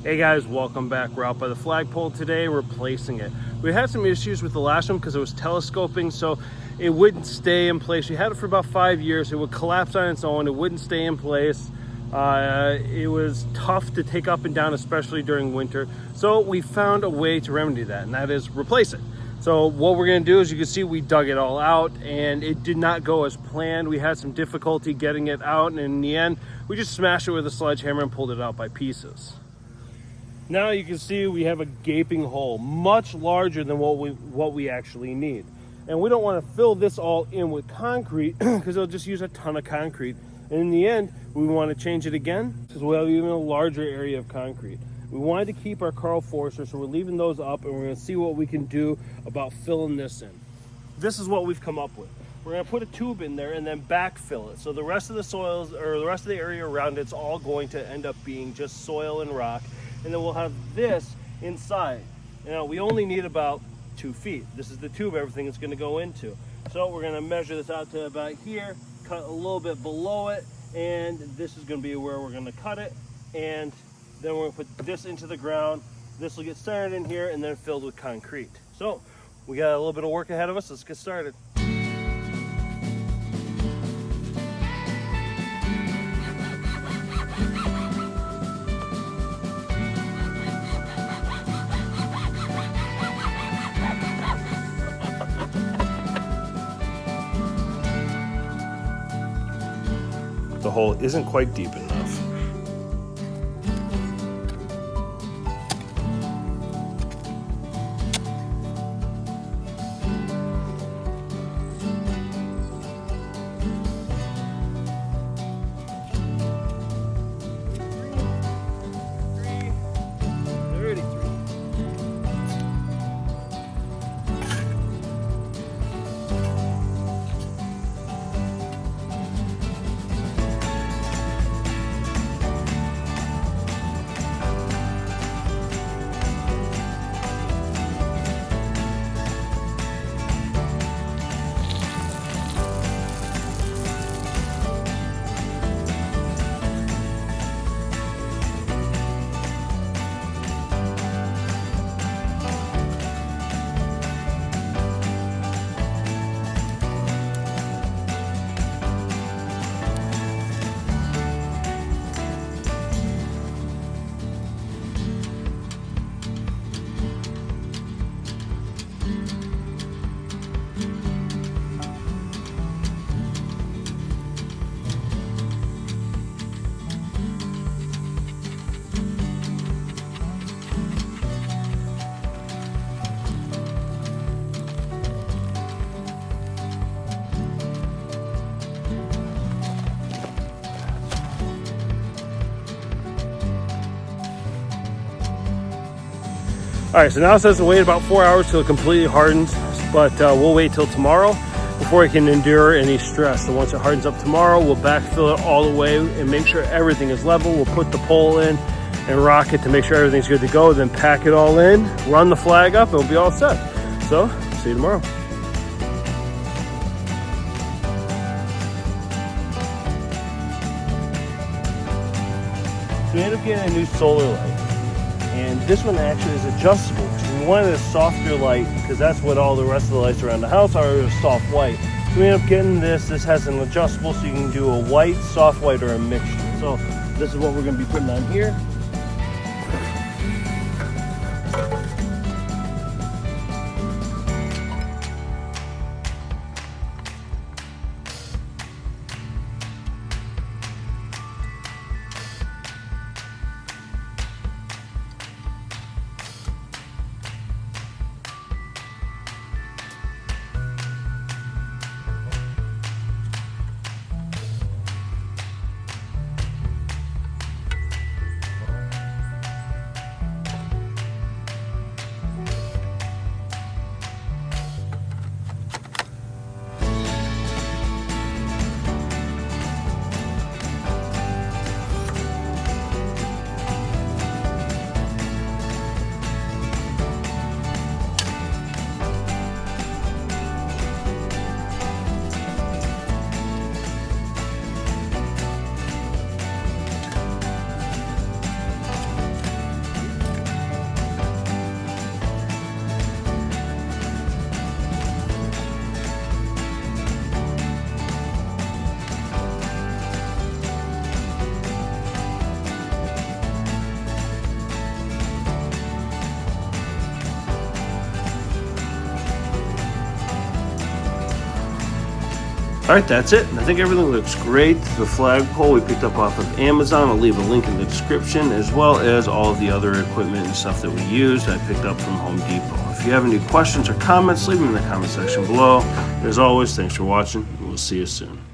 Hey guys, welcome back. We're out by the flagpole today, replacing it. We had some issues with the last one because it was telescoping, so it wouldn't stay in place. We had it for about 5 years. It would collapse on its own. It wouldn't stay in place. It was tough to take up and down, especially during winter. So we found a way to remedy that, and that is replace it. So what we're gonna do is, you can see we dug it all out and it did not go as planned. We had some difficulty getting it out, and in the end, we just smashed it with a sledgehammer and pulled it out by pieces. Now you can see we have a gaping hole, much larger than what we actually need. And we don't want to fill this all in with concrete because it'll just use a ton of concrete. And in the end, we want to change it again because we'll have even a larger area of concrete. We wanted to keep our Carl Forster, so we're leaving those up, and we're going to see what we can do about filling this in. This is what we've come up with. We're going to put a tube in there and then backfill it. So the rest of the soils, or the rest of the area around it's all going to end up being just soil and rock. And then we'll have this inside. Now we only need about 2 feet. This is the tube everything is going to go into. So we're going to measure this out to about here, cut a little bit below it, and this is going to be where we're going to cut it. And then we're going to put this into the ground. This will get centered in here and then filled with concrete. So we got a little bit of work ahead of us. Let's get started. The hole isn't quite deep enough. All right, so now it says to wait about 4 hours till it completely hardens, but we'll wait till tomorrow before it can endure any stress. So once it hardens up tomorrow, we'll backfill it all the way and make sure everything is level. We'll put the pole in and rock it to make sure everything's good to go, then pack it all in, run the flag up, and we'll be all set. So, see you tomorrow. So we ended up getting a new solar light. And this one actually is adjustable. We wanted a softer light because that's what all the rest of the lights around the house are, is soft white. So we ended up getting this. This has an adjustable, so you can do a white, soft white, or a mixture. So this is what we're going to be putting on here. All right, that's it. I think everything looks great. The flagpole we picked up off of Amazon. I'll leave a link in the description, as well as all of the other equipment and stuff that we used I picked up from Home Depot. If you have any questions or comments, leave them in the comment section below. As always, thanks for watching, and we'll see you soon.